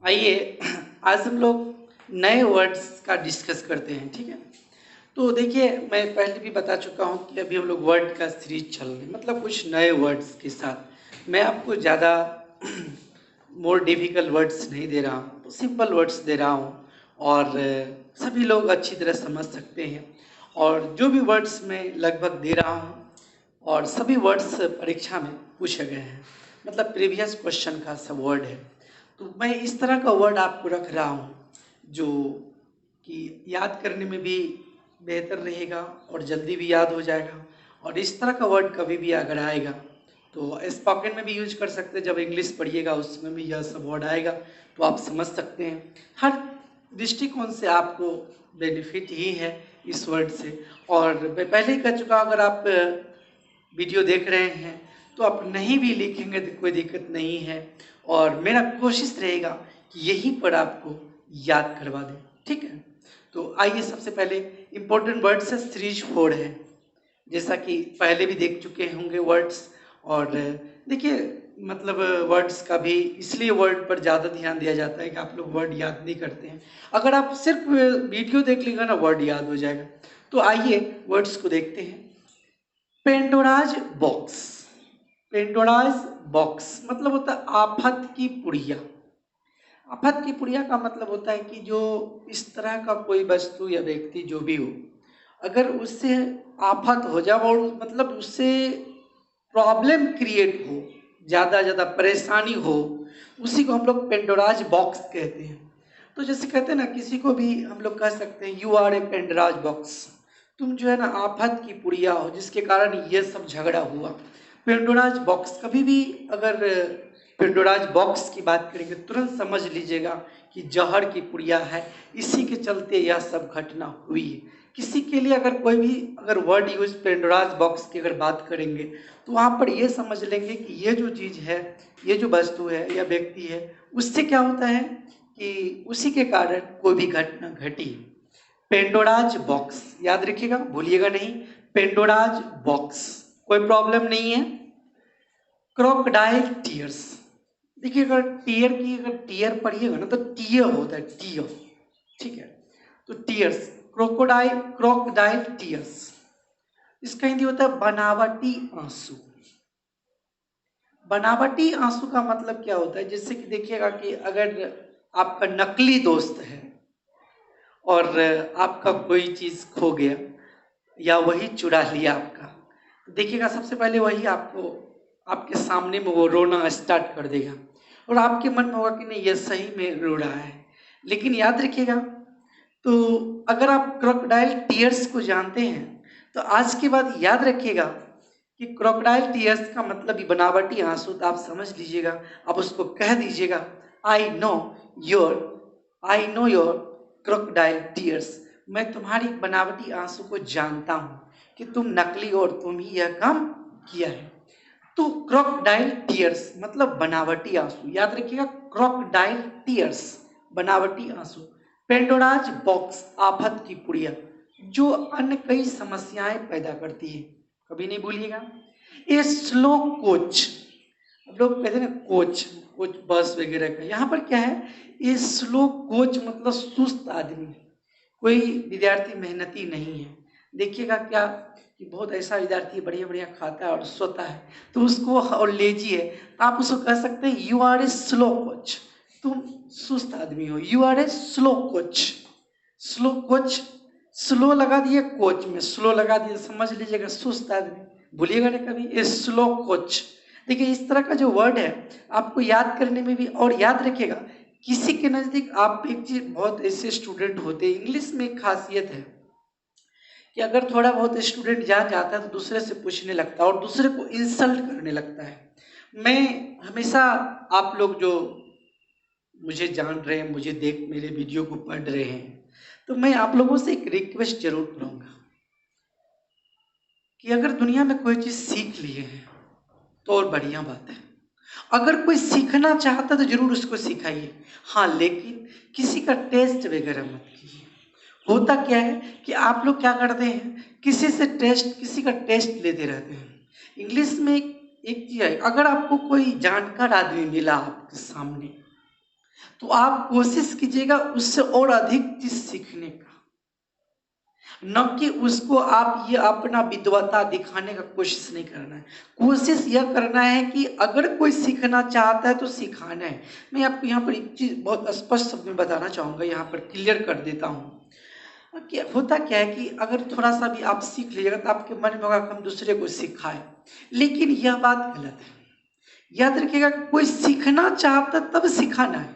आइए आज हम लोग नए वर्ड्स का डिस्कस करते हैं, ठीक है। तो देखिए, मैं पहले भी बता चुका हूँ कि अभी हम लोग वर्ड का सीरीज चल रही है, मतलब कुछ नए वर्ड्स के साथ मैं आपको ज़्यादा मोर डिफिकल्ट वर्ड्स नहीं दे रहा हूँ, तो सिंपल वर्ड्स दे रहा हूँ और सभी लोग अच्छी तरह समझ सकते हैं। और जो भी वर्ड्स मैं लगभग दे रहा हूँ और सभी वर्ड्स परीक्षा में पूछे गए हैं, मतलब प्रीवियस क्वेश्चन का सब वर्ड है। तो मैं इस तरह का वर्ड आपको रख रहा हूँ जो कि याद करने में भी बेहतर रहेगा और जल्दी भी याद हो जाएगा। और इस तरह का वर्ड कभी भी अगर आएगा तो स्पोकन में भी यूज कर सकते हैं, जब इंग्लिश पढ़िएगा उसमें भी यह सब वर्ड आएगा तो आप समझ सकते हैं। हर दृष्टिकोण से आपको बेनिफिट ही है इस वर्ड से। और मैं पहले ही कह चुका, अगर आप वीडियो देख रहे हैं तो आप नहीं भी लिखेंगे तो कोई दिक्कत नहीं है, और मेरा कोशिश रहेगा कि यहीं पर आपको याद करवा दें, ठीक है। तो आइए, सबसे पहले इंपॉर्टेंट वर्ड्स है, सीरीज 4 है, जैसा कि पहले भी देख चुके होंगे वर्ड्स। और देखिए, मतलब वर्ड्स का भी इसलिए वर्ड पर ज़्यादा ध्यान दिया जाता है कि आप लोग वर्ड याद नहीं करते हैं। अगर आप सिर्फ वीडियो देख लेंगे ना, वर्ड याद हो जाएगा। तो आइए वर्ड्स को देखते हैं। Pandora's box. पेंडोराज बॉक्स मतलब होता है आफत की पुड़िया। आफत की पुड़िया का मतलब होता है कि जो इस तरह का कोई वस्तु या व्यक्ति जो भी हो, अगर उससे आफत हो जाए और मतलब उससे प्रॉब्लम क्रिएट हो, ज़्यादा परेशानी हो, उसी को हम लोग पेंडोराज बॉक्स कहते हैं। तो जैसे कहते हैं ना, किसी को भी हम लोग कह सकते हैं you are a Pandora's box, तुम जो है ना आफत की पुड़िया हो जिसके कारण ये सब झगड़ा हुआ। पेंडोराज बॉक्स, कभी भी अगर पेंडोराज बॉक्स की बात करेंगे तुरंत समझ लीजिएगा कि जहर की पुड़िया है, इसी के चलते यह सब घटना हुई है। किसी के लिए अगर कोई भी अगर वर्ड यूज पेंडोराज बॉक्स की अगर बात करेंगे तो वहाँ पर ये समझ लेंगे कि ये जो चीज़ है, ये जो वस्तु है या व्यक्ति है, उससे क्या होता है कि उसी के कारण कोई भी घटना घटी। पेंडोराज बॉक्स याद रखिएगा, भूलिएगा नहीं। पेंडोराज बॉक्स, कोई प्रॉब्लम नहीं है। क्रोकोडाइल टीयर्स, देखिए अगर टीयर की अगर टीयर पढ़िएगा ना तो टीयर होता है, टीयर, ठीक है। तो टीयर्स, क्रोकोडाइल, क्रोकोडाइल टीयर्स, इसका हिंदी होता है बनावटी आंसू। बनावटी आंसू का मतलब क्या होता है, जैसे कि देखिएगा कि अगर आपका नकली दोस्त है और आपका कोई चीज खो गया या वही चुरा लिया आपका, देखिएगा सबसे पहले वही आपको आपके सामने में वो रोना स्टार्ट कर देगा और आपके मन में होगा कि नहीं ये सही में रो रहा है। लेकिन याद रखिएगा, तो अगर आप क्रोकोडाइल टीयर्स को जानते हैं तो आज के बाद याद रखिएगा कि क्रोकोडाइल टीयर्स का मतलब ही बनावटी आंसू, तो आप समझ लीजिएगा, आप उसको कह दीजिएगा I know your, I know your crocodile tears, मैं तुम्हारी बनावटी आंसू को जानता हूं कि तुम नकली और तुम ही यह काम किया है। तो क्रोकोडाइल टीयर्स मतलब बनावटी आंसू, याद रखिएगा, क्रोकोडाइल टीयर्स बनावटी आंसू। पेंडोराज बॉक्स आफत की पुड़िया, जो अन्य कई समस्याएं पैदा करती है, कभी नहीं भूलिएगा। ए स्लो कोच, हम लोग कहते हैं ना कोच, कोच बस वगैरह का, यहाँ पर क्या है, ये स्लो कोच मतलब सुस्त आदमी, कोई विद्यार्थी मेहनती नहीं है। देखिएगा क्या कि बहुत ऐसा विद्यार्थी बढ़िया बढ़िया खाता है और सोता है, तो उसको, और लेजी है, तो आप उसको कह सकते हैं you are a slow coach, तुम सुस्त आदमी हो, you are a slow coach. Slow coach, slow लगा दिए कोच में, स्लो लगा दिए, समझ लीजिएगा सुस्त आदमी, भूलिएगा ना कभी, ए स्लो कोच। देखिए इस तरह का जो वर्ड है आपको याद करने में भी, और याद रखिएगा किसी के नजदीक आप एक चीज, बहुत ऐसे स्टूडेंट होते हैं, इंग्लिश में एक खासियत है कि अगर थोड़ा बहुत स्टूडेंट जान जाता है तो दूसरे से पूछने लगता है और दूसरे को इंसल्ट करने लगता है। मैं हमेशा, आप लोग जो मुझे जान रहे हैं, मुझे देख मेरे वीडियो को पढ़ रहे हैं, तो मैं आप लोगों से एक रिक्वेस्ट जरूर करूंगा कि अगर दुनिया में कोई चीज सीख लिए हैं तो और बढ़िया बात है, अगर कोई सीखना चाहता है तो जरूर उसको सिखाइए, हाँ, लेकिन किसी का टेस्ट वगैरह मत कीजिए। होता क्या है कि आप लोग क्या करते हैं, किसी से टेस्ट, किसी का टेस्ट लेते रहते हैं। इंग्लिश में एक चीज है, अगर आपको कोई जानकार आदमी मिला आपके सामने तो आप कोशिश कीजिएगा उससे और अधिक चीज सीखने का, न कि उसको आप ये अपना विद्वता दिखाने का कोशिश नहीं करना है। कोशिश यह करना है कि अगर कोई सीखना चाहता है तो सिखाना है। मैं आपको यहाँ पर एक चीज बहुत स्पष्ट शब्द में बताना चाहूंगा, यहाँ पर क्लियर कर देता हूँ कि होता क्या है कि अगर थोड़ा सा भी आप सीख लीजिएगा तो आपके मन में होगा कि हम दूसरे को सिखाएं, लेकिन यह बात गलत है। याद रखिएगा, कोई सीखना चाहता तब सिखाना है।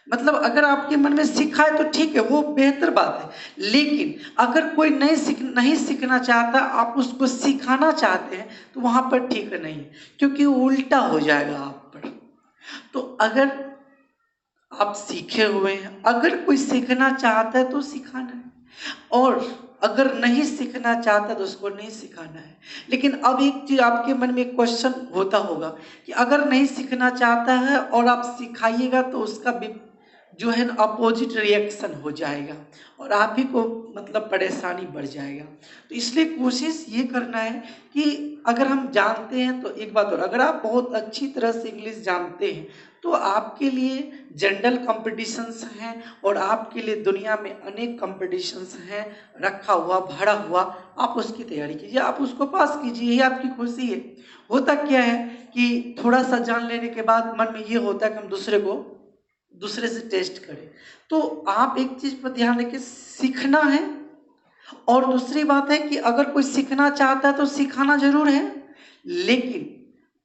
मतलब अगर आपके मन में सीखा है तो ठीक है, वो बेहतर बात है, लेकिन अगर कोई नहीं सीखना चाहता, आप उसको सिखाना चाहते हैं तो वहां पर ठीक नहीं है, क्योंकि वो उल्टा हो जाएगा आप पर। तो अगर आप सीखे हुए हैं, अगर कोई सीखना चाहता है तो सिखाना है, और अगर नहीं सीखना चाहता तो उसको नहीं सिखाना है। लेकिन अब एक चीज आपके मन में एक क्वेश्चन होता होगा कि अगर नहीं सीखना चाहता है और आप सिखाइएगा तो उसका जो है ना अपोजिट रिएक्शन हो जाएगा और आप ही को मतलब परेशानी बढ़ जाएगा। तो इसलिए कोशिश ये करना है कि अगर हम जानते हैं तो एक बात और, अगर आप बहुत अच्छी तरह से इंग्लिश जानते हैं तो आपके लिए जनरल कॉम्पिटिशन्स हैं और आपके लिए दुनिया में अनेक कॉम्पिटिशन्स हैं रखा हुआ भरा हुआ। आप उसकी तैयारी कीजिए, आप उसको पास कीजिए, ये आपकी खुशी है। होता क्या है कि थोड़ा सा जान लेने के बाद मन में ये होता है कि हम दूसरे से टेस्ट करें। तो आप एक चीज पर ध्यान रखिए, सीखना है, और दूसरी बात है कि अगर कोई सीखना चाहता है तो सिखाना जरूर है, लेकिन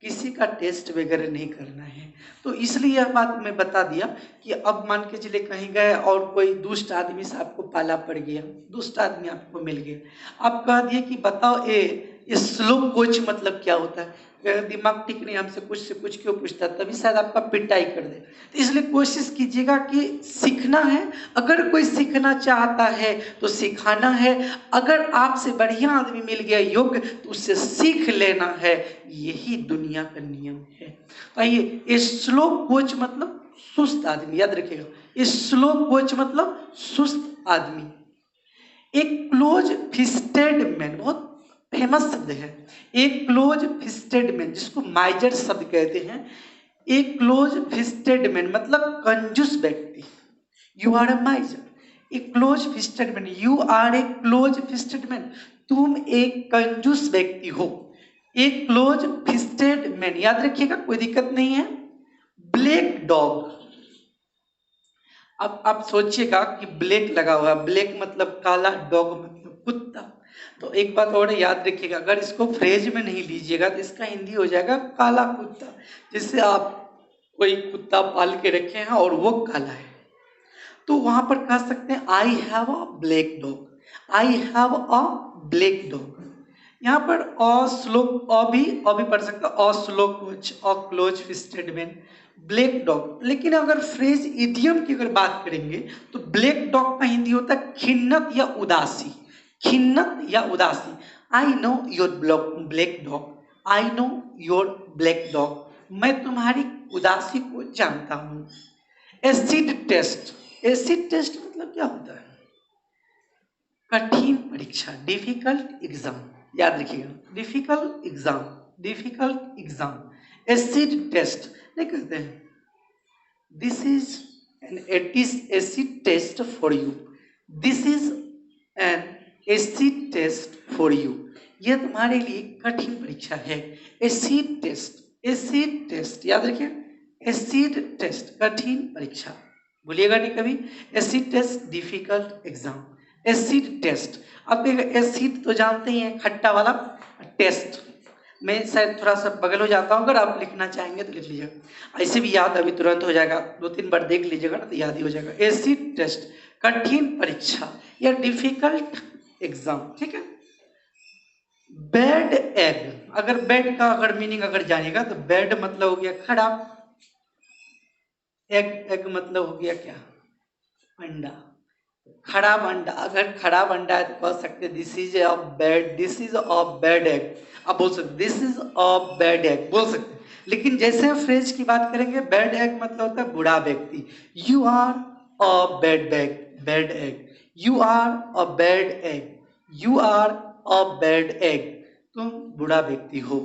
किसी का टेस्ट वगैरह नहीं करना है। तो इसलिए यह बात मैं बता दिया कि अब मान के चले कहीं गए और कोई दुष्ट आदमी से आपको पाला पड़ गया, दुष्ट आदमी आपको मिल गया, आप कह दिए कि बताओ ये स्लो कोच मतलब क्या होता है, अगर दिमाग ठीक नहीं हमसे कुछ से कुछ क्यों पूछता, तभी शायद आपका पिटाई कर दे। तो इसलिए कोशिश कीजिएगा कि सीखना है, अगर कोई सीखना चाहता है तो सिखाना है, अगर आपसे बढ़िया आदमी मिल गया योग्य तो उससे सीख लेना है। यही दुनिया का नियम है। आइए, ये स्लो कोच मतलब सुस्त आदमी, याद रखिएगा, ये स्लो कोच मतलब सुस्त आदमी। एक क्लोज फिस्टेड मैन, बहुत फेमस शब्द है, एक क्लोज फिस्टेड मैन जिसको माइजर शब्द कहते हैं। एक क्लोज फिस्टेड मैन मतलब कंजूस व्यक्ति, you are a miser. A close fisted man, you are a close fisted man, तुम एक कंजूस व्यक्ति हो। एक क्लोज फिस्टेड मैन, याद रखिएगा, कोई दिक्कत नहीं है। ब्लैक डॉग, अब आप सोचिएगा कि ब्लैक लगा हुआ, ब्लैक मतलब काला, डॉग मतलब कुत्ता। तो एक बात और याद रखिएगा, अगर इसको फ्रेज में नहीं लीजिएगा तो इसका हिंदी हो जाएगा काला कुत्ता। जिससे आप कोई कुत्ता पाल के रखे हैं और वो काला है, तो वहां पर कह सकते हैं I have a black dog, I have a black dog. यहाँ पर अ भी पढ़ सकते हो, a slow coach, a close fisted man, black dog. लेकिन अगर फ्रेज इडियम की अगर बात करेंगे तो ब्लैक डॉग का हिंदी होता है खिन्नत या उदासी, खिन्नत या उदासी। I know your black dog, I know your black dog, मैं तुम्हारी उदासी को जानता हूँ। एसिड टेस्ट, एसिड टेस्ट मतलब क्या होता है, कठिन परीक्षा, डिफिकल्ट एग्जाम, याद रखिएगा, difficult exam, difficult exam. Acid test नहीं कहते हैं, this is an acid test for you, this is an acid test for you, यह तुम्हारे लिए कठिन परीक्षा है। एसिड टेस्ट, एसिड टेस्ट, याद रखिए, एसिड टेस्ट कठिन परीक्षा, भूलिएगा नहीं कभी। Acid test difficult exam, acid test. अब एसिड तो जानते ही हैं, खट्टा वाला, टेस्ट मैं शायद थोड़ा सा बगल हो जाता हूँ, अगर आप लिखना चाहेंगे तो लिख लीजिएगा, ऐसे भी याद अभी तुरंत हो जाएगा, 2-3 बार देख लीजिएगा ना तो याद ही हो जाएगा। एसिड टेस्ट कठिन परीक्षा या डिफिकल्ट एग्जाम, ठीक है। बैड एग, अगर बैड का अगर मीनिंग अगर जानिएगा तो बैड मतलब हो गया खराब, एग, एग मतलब हो गया क्या, अंडा, खराब अंडा। अगर खराब अंडा है तो कह सकते this is a bad, this is a bad egg, आप बोल सकते this is a bad egg, बोल सकते। लेकिन जैसे फ्रेज की बात करेंगे, बैड एग मतलब होता है बुरा व्यक्ति, you are a bad bag, bad egg, you are a bad egg, you are a bad egg, तुम बुरा व्यक्ति हो।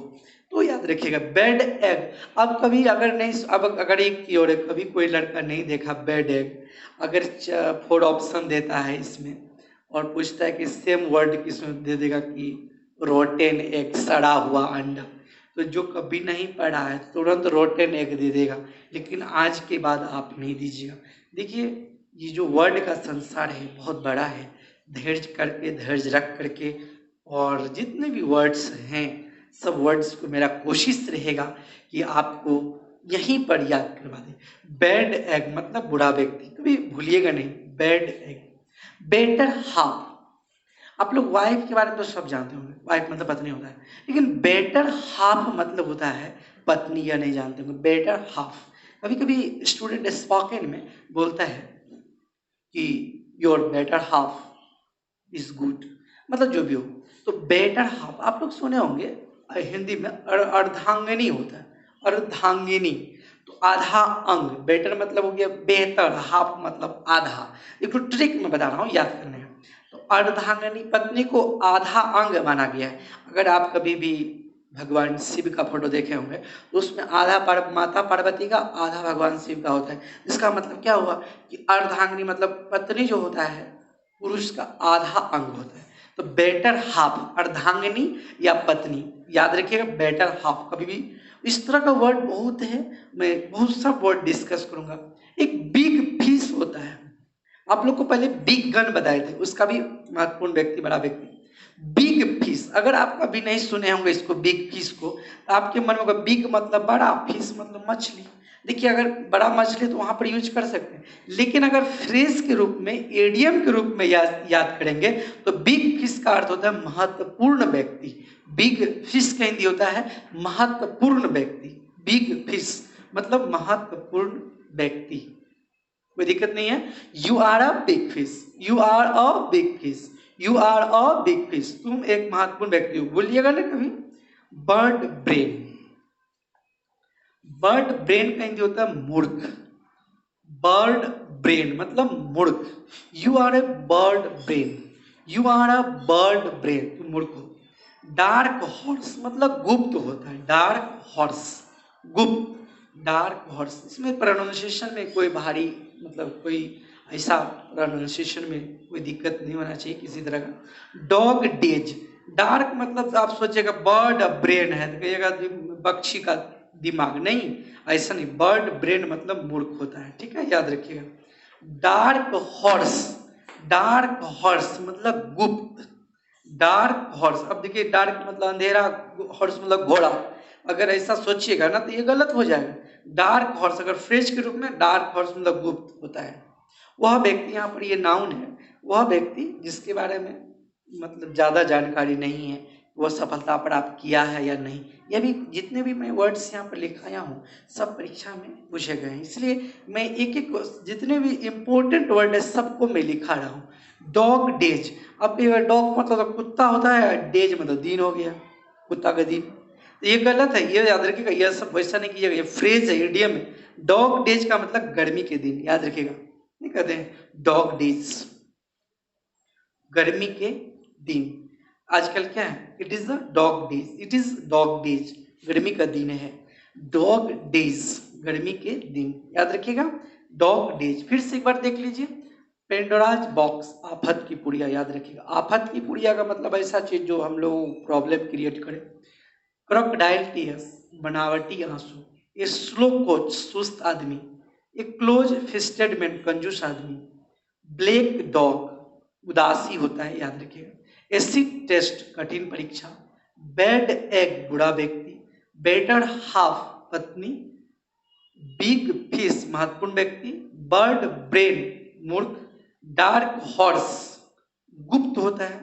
तो याद रखिएगा बेड एग। अब कभी अगर नहीं, अब अगर एक की ओर है, कभी कोई लड़का नहीं देखा बेड एग, अगर 4 ऑप्शन देता है इसमें और पूछता है कि सेम वर्ड किसमें दे देगा कि रोटेन एग, सड़ा हुआ अंडा, तो जो कभी नहीं पढ़ा है तुरंत रोटेन एग दे देगा, लेकिन आज के बाद आप नहीं दीजिएगा। देखिए ये जो वर्ड का संसार है बहुत बड़ा है, धैर्य करके, धैर्य रख करके, और जितने भी वर्ड्स हैं सब वर्ड्स को मेरा कोशिश रहेगा कि आपको यहीं पर याद करवा दें। बैड एग मतलब बुरा व्यक्ति, कभी भूलिएगा नहीं, बैड एग। बेटर हाफ, आप लोग वाइफ के बारे में तो सब जानते होंगे, वाइफ मतलब पत्नी होता है, लेकिन बेटर हाफ मतलब होता है पत्नी, या नहीं जानते होंगे बेटर हाफ। कभी कभी स्टूडेंट स्पोकन में बोलता है कि your better half is good, मतलब जो भी हो। तो बेटर हाफ आप लोग सुने होंगे हिंदी में अर्धांगिनी होता है, अर्धांगिनी, तो आधा अंग। बेटर मतलब हो गया बेहतर, हाफ मतलब आधा। एक तो ट्रिक मैं बता रहा हूँ याद करने का। तो अर्धांगिनी पत्नी को आधा अंग माना गया है। अगर आप कभी भी भगवान शिव का फोटो देखे होंगे तो उसमें आधा माता पार्वती का, आधा भगवान शिव का होता है। इसका मतलब क्या हुआ कि अर्धांगिनी मतलब पत्नी जो होता है पुरुष का आधा अंग होता है। तो बेटर हाफ अर्धांगिनी या पत्नी, याद रखिएगा बेटर हाफ। कभी भी इस तरह का वर्ड बहुत है, मैं बहुत सा वर्ड डिस्कस करूंगा। एक बिग फिश होता है, आप लोग को पहले बिग गन बताए थे, उसका भी महत्वपूर्ण व्यक्ति, बड़ा व्यक्ति। बिग फिश, अगर आप कभी नहीं सुने होंगे इसको बिग फिश को, तो आपके मन में होगा बिग मतलब बड़ा, फिश मतलब मछली। देखिए अगर बड़ा मछली तो वहां पर यूज कर सकते हैं, लेकिन अगर फ्रेज के रूप में, एडियम के रूप में याद करेंगे तो बिग फिश का अर्थ होता है महत्वपूर्ण व्यक्ति। बिग फिश का हिंदी होता है महत्वपूर्ण व्यक्ति। बिग फिश मतलब महत्वपूर्ण व्यक्ति, कोई दिक्कत नहीं है। You are a big fish, you are a big fish, you are a big fish, तुम एक महत्वपूर्ण व्यक्ति हो, बोलिएगा ना कभी। बर्ड ब्रेन, बर्ड ब्रेन का हिंदी होता है मूर्ख। बर्ड ब्रेन मतलब मूर्ख। You are a bird brain, you are a bird brain, तुम मूर्ख हो। डार्क हॉर्स मतलब गुप्त होता है, डार्क हॉर्स गुप्त, डार्क हॉर्स। इसमें प्रोनाउंसिएशन में कोई भारी मतलब कोई ऐसा प्रोनाउंसिएशन में कोई दिक्कत नहीं होना चाहिए किसी तरह का। डॉग डेज, डार्क मतलब आप सोचिएगा बर्ड ब्रेन है तो कहिएगा पक्षी का दिमाग, नहीं ऐसा नहीं। बर्ड ब्रेन मतलब मूर्ख होता है, ठीक है, याद रखिएगा। डार्क हॉर्स, डार्क हॉर्स मतलब गुप्त, डार्क हॉर्स। अब देखिए डार्क मतलब अंधेरा, हॉर्स मतलब घोड़ा, अगर ऐसा सोचिएगा ना तो ये गलत हो जाएगा। डार्क हॉर्स अगर फ्रेज के रूप में, डार्क हॉर्स मतलब गुप्त होता है। वह व्यक्ति, यहाँ पर ये नाउन है, वह व्यक्ति जिसके बारे में मतलब ज़्यादा जानकारी नहीं है, वह सफलता प्राप्त किया है या नहीं। ये भी जितने भी मैं वर्ड्स यहाँ पर लिखाया हूँ सब परीक्षा में पूछे गए हैं, इसलिए मैं एक एक जितने भी इम्पोर्टेंट वर्ड है सबको मैं लिखा रहा हूँ। डॉग डेज, अब डॉग मतलब कुत्ता होता है, डेज मतलब दिन हो गया, कुत्ता का दिन। तो ये गलत है, ये याद रखिएगा, यह सब वैसा नहीं कीजिएगा, ये फ्रेज है, इडियम है। डॉग डेज का मतलब गर्मी के दिन, याद रखिएगा, नहीं कहते हैं डॉग डेज गर्मी के दिन। आजकल क्या है, it is the dog days, it is dog days, गर्मी का दिन है। डॉग डेज गर्मी के दिन, याद रखिएगा डॉग डेज। फिर से एक बार देख लीजिए, पेंडोराज बॉक्स आफत की पुड़िया, याद रखिएगा आफत की पुड़िया का मतलब ऐसा चीज जो हम लोग प्रॉब्लम क्रिएट करे। क्रोकोडाइल टीयर्स बनावटी आंसू, ए स्लो कोच सुस्त आदमी, ए क्लोज फिस्टेड मैन कंजूस आदमी, ब्लैक डॉग उदासी होता है, याद रखिएगा। एसिड टेस्ट कठिन परीक्षा, बैड एग बुरा व्यक्ति, बेटर हाफ पत्नी, बिग फिश महत्वपूर्ण व्यक्ति, बर्ड ब्रेन मूर्ख, डार्क हॉर्स गुप्त होता है,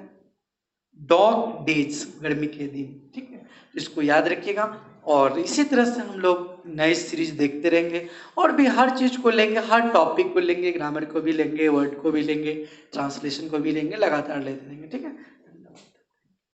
डॉग डेज गर्मी के दिन, ठीक है। तो इसको याद रखिएगा और इसी तरह से हम लोग नए सीरीज देखते रहेंगे और भी हर चीज को लेंगे, हर टॉपिक को लेंगे, ग्रामर को भी लेंगे, वर्ड को भी लेंगे, ट्रांसलेशन को भी लेंगे, लगातार लेते रहेंगे, ठीक है।